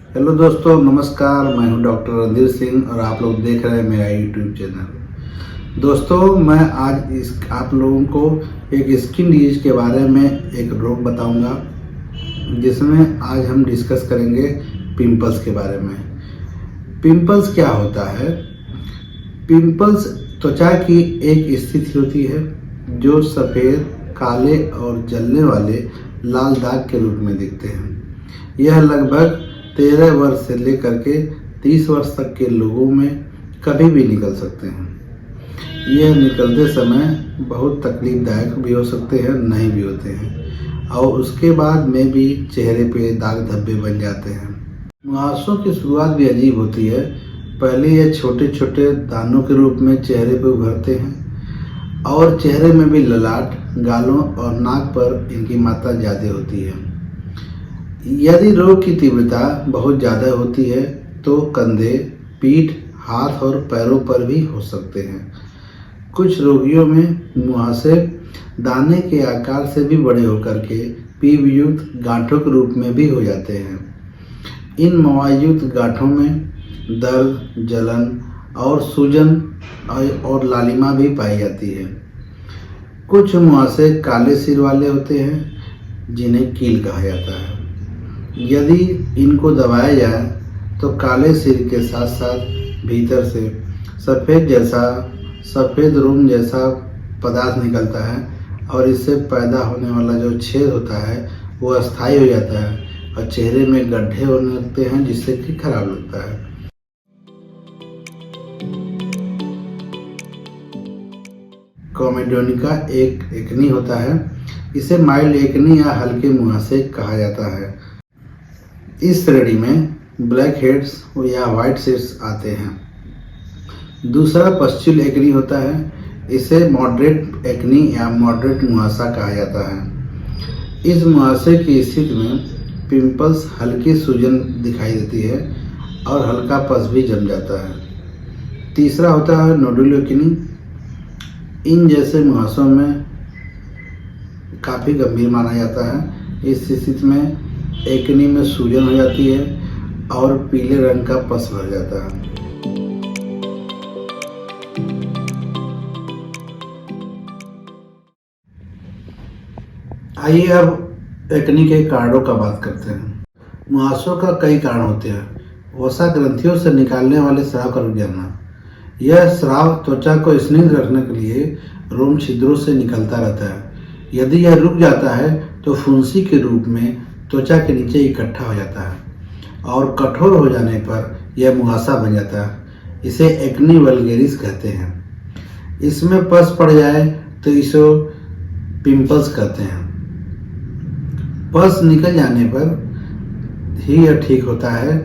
Hello दोस्तों, नमस्कार। मैं हूं डॉक्टर रणधीर सिंह और आप लोग देख रहे हैं मेरा यूट्यूब चैनल। दोस्तों, मैं आज आप लोगों को एक स्किन डिजीज के बारे में एक रोग बताऊंगा, जिसमें आज हम डिस्कस करेंगे पिंपल्स के बारे में। पिंपल्स क्या होता है? पिंपल्स त्वचा की एक स्थिति होती है जो सफ़ेद, काले और जलने वाले लाल दाग के रूप में दिखते हैं। यह लगभग 13 वर्ष से लेकर के 30 वर्ष तक के लोगों में कभी भी निकल सकते हैं। यह निकलते समय बहुत तकलीफदायक भी हो सकते हैं, नहीं भी होते हैं, और उसके बाद में भी चेहरे पे दाग धब्बे बन जाते हैं। मुहासों की शुरुआत भी अजीब होती है। पहले यह छोटे छोटे दानों के रूप में चेहरे पे उभरते हैं और चेहरे में भी ललाट, गालों और नाक पर इनकी मात्रा ज़्यादा होती है। यदि रोग की तीव्रता बहुत ज़्यादा होती है तो कंधे, पीठ, हाथ और पैरों पर भी हो सकते हैं। कुछ रोगियों में मुहासे दाने के आकार से भी बड़े होकर के पीप युक्त गांठों के रूप में भी हो जाते हैं। इन मवायुक्त गांठों में दर्द, जलन और सूजन और लालिमा भी पाई जाती है। कुछ मुहासे काले सिर वाले होते हैं, जिन्हें कील कहा जाता है। यदि इनको दबाया जाए तो काले सिर के साथ साथ भीतर से सफ़ेद रूम जैसा पदार्थ निकलता है और इससे पैदा होने वाला जो छेद होता है वो अस्थायी हो जाता है और चेहरे में गड्ढे होने लगते हैं, जिससे कि खराब लगता है। कॉमेडोनिका एक एकनी होता है। इसे माइल्ड एकनी या हल्के मुहासे कहा जाता है। इस श्रेणी में ब्लैक हेड्स या वाइट सेट्स आते हैं। दूसरा पश्चिल एक्नी होता है। इसे मॉडरेट एक्नी या मॉडरेट मुहासा कहा जाता है। इस मुहासे की स्थिति में पिंपल्स, हल्की सूजन दिखाई देती है और हल्का पस भी जम जाता है। तीसरा होता है नोडुल एक्नी। इन जैसे मुहासों में काफ़ी गंभीर माना जाता है। इस स्थिति में एकनी में सूजन हो जाती है और पीले रंग का पस भर जाता है। आइए अब एकनी के कारणों का बात करते हैं। मुहासों का कई कारण होते हैं। वसा ग्रंथियों से निकालने वाले स्राव का रुक जाना। यह स्राव त्वचा को स्निग्ध रखने के लिए रोम छिद्रों से निकलता रहता है। यदि यह रुक जाता है तो फुंसी के रूप में त्वचा के नीचे इकट्ठा हो जाता है और कठोर हो जाने पर यह मुहासा बन जाता है। इसे एक्नी वल्गेरिस कहते हैं। इसमें पस पड़ जाए तो इसे पिंपल्स कहते हैं। पस निकल जाने पर ही यह ठीक होता है।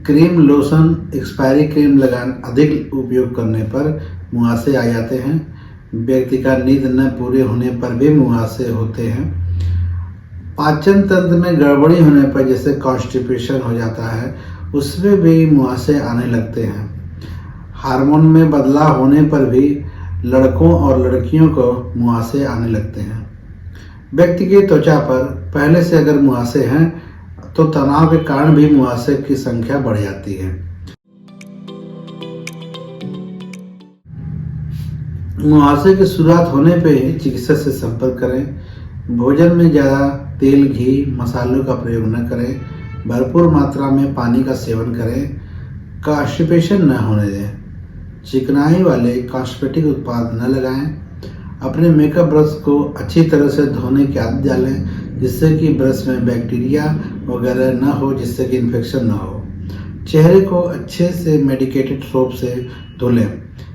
क्रीम, लोशन, एक्सपायरी क्रीम अधिक उपयोग करने पर मुहासे आ जाते हैं। व्यक्ति का नींद न पूरे होने पर भी मुहासे होते हैं। पाचन तंत्र में गड़बड़ी होने पर, जैसे कॉन्स्टिपेशन हो जाता है, उसमें भी मुहासे आने लगते हैं। हार्मोन में बदलाव होने पर भी लड़कों और लड़कियों को मुहासे आने लगते हैं। व्यक्ति की त्वचा पर पहले से अगर मुहासे हैं तो तनाव के कारण भी मुहासे की संख्या बढ़ जाती है। मुहासे की शुरुआत होने पर ही चिकित्सक से संपर्क करें। भोजन में ज़्यादा तेल, घी, मसालों का प्रयोग न करें। भरपूर मात्रा में पानी का सेवन करें। कॉन्स्टिपेशन न होने दें। चिकनाई वाले कॉस्मेटिक उत्पाद न लगाएं। अपने मेकअप ब्रश को अच्छी तरह से धोने की आदत डालें, जिससे कि ब्रश में बैक्टीरिया वगैरह न हो, जिससे कि इन्फेक्शन न हो। चेहरे को अच्छे से मेडिकेटेड सोप से धुलें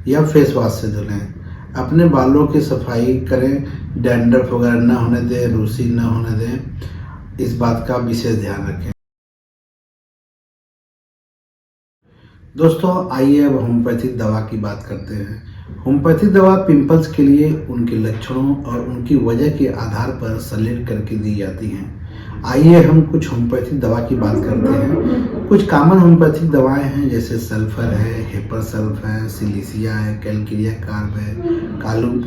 या फेस वॉश से धुलें। अपने बालों की सफाई करें। डैंड्रफ वगैरह न होने दें, रूसी न होने दें। इस बात का विशेष ध्यान रखें। दोस्तों, आइए अब होम्योपैथिक दवा की बात करते हैं। होम्योपैथिक दवा पिंपल्स के लिए उनके लक्षणों और उनकी वजह के आधार पर सेलेक्ट करके दी जाती हैं। आइए हम कुछ होम्योपैथिक दवा की बात करते हैं। कुछ कॉमन होम्योपैथिक दवाएं हैं, जैसे सल्फर है, हेपर सल्फ है, सिलिसिया है, कैलकेरिया कार्ब है,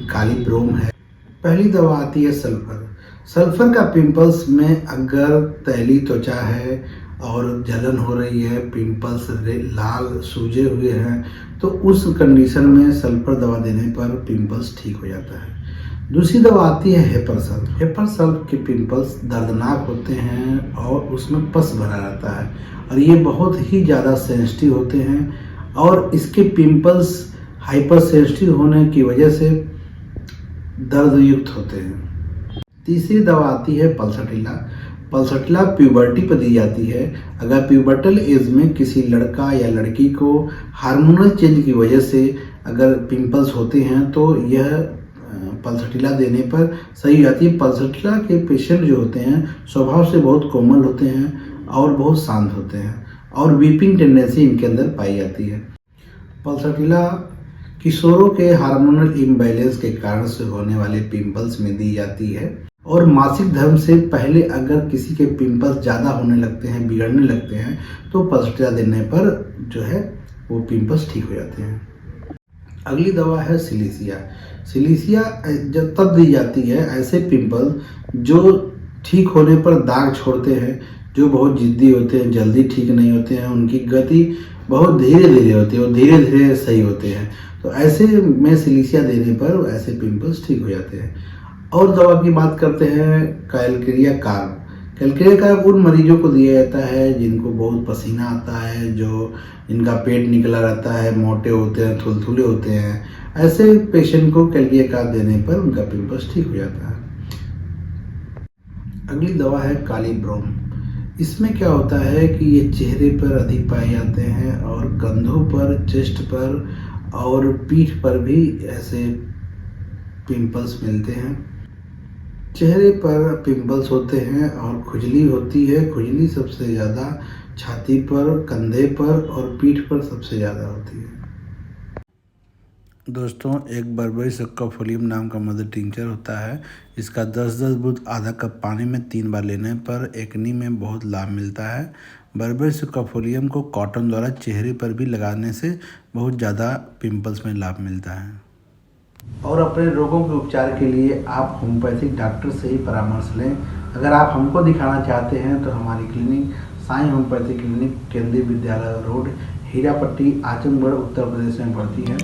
कालीब्रोम है। पहली दवा आती है सल्फर। सल्फर का पिंपल्स में अगर तैली त्वचा है और जलन हो रही है, पिंपल्स लाल सूजे हुए हैं, तो उस कंडीशन में सल्फर दवा देने पर पिंपल्स ठीक हो जाता है। दूसरी दवा आती है हेपर सल्फ। हेपर सल्फ के पिंपल्स दर्दनाक होते हैं और उसमें पस भरा रहता है और ये बहुत ही ज़्यादा सेंसिटिव होते हैं और इसके पिंपल्स हाइपर सेंसिटिव होने की वजह से दर्द युक्त होते हैं। तीसरी दवा आती है पल्सटीला। पल्सटीला प्यूबर्टी पर दी जाती है। अगर प्यूबर्टल एज में किसी लड़का या लड़की को हार्मोनल चेंज की वजह से अगर पिंपल्स होते हैं तो यह पल्सटीला देने पर सही हो जाती है। पल्सटीला के पेशेंट जो होते हैं स्वभाव से बहुत कोमल होते हैं और बहुत शांत होते हैं और वीपिंग टेंडेंसी इनके अंदर पाई जाती है। पल्सटीला किशोरों के हार्मोनल इम्बैलेंस के कारण से होने वाले पिंपल्स में दी जाती है और मासिक धर्म से पहले अगर किसी के पिंपल्स ज़्यादा होने लगते हैं, बिगड़ने लगते हैं, तो पल्सटीला देने पर जो है वो पिंपल्स ठीक हो जाते हैं। अगली दवा है सिलीसिया। सिलीसिया जब तब दी जाती है ऐसे पिंपल जो ठीक होने पर दाग छोड़ते हैं, जो बहुत जिद्दी होते हैं, जल्दी ठीक नहीं होते हैं, उनकी गति बहुत धीरे धीरे होती है और धीरे धीरे सही होते हैं, तो ऐसे में सिलीसिया देने पर ऐसे पिंपल्स ठीक हो जाते हैं। और दवा की बात करते हैं कैलकेरिया कार्ब। कैलकेरिया कार्ब उन मरीजों को दिया जाता है जिनको बहुत पसीना आता है, जो इनका पेट निकला रहता है, मोटे होते हैं, थुलथुले होते हैं, ऐसे पेशेंट को कैलकेरिया कार्ब देने पर उनका पिंपल्स ठीक हो जाता है। अगली दवा है कालीब्रोम। इसमें क्या होता है कि ये चेहरे पर अधिक पाए जाते हैं और कंधों पर, चेस्ट पर और पीठ पर भी ऐसे पिंपल्स मिलते हैं। चेहरे पर पिंपल्स होते हैं और खुजली होती है। खुजली सबसे ज़्यादा छाती पर, कंधे पर और पीठ पर सबसे ज़्यादा होती है। दोस्तों, एक बर्बरी सक्काफोलियम नाम का मदर टिंचर होता है। इसका 10-10 बूंद आधा कप पानी में 3 बार लेने पर एक्नी में बहुत लाभ मिलता है। बर्बरी सक्काफोलियम को कॉटन द्वारा चेहरे पर भी लगाने से बहुत ज़्यादा पिंपल्स में लाभ मिलता है। और अपने रोगों के उपचार के लिए आप होम्योपैथिक डॉक्टर से ही परामर्श लें। अगर आप हमको दिखाना चाहते हैं तो हमारी क्लिनिक साईं होम्योपैथिक क्लिनिक, केंद्रीय विद्यालय रोड, हीरापट्टी, आजमगढ़, उत्तर प्रदेश में पड़ती है।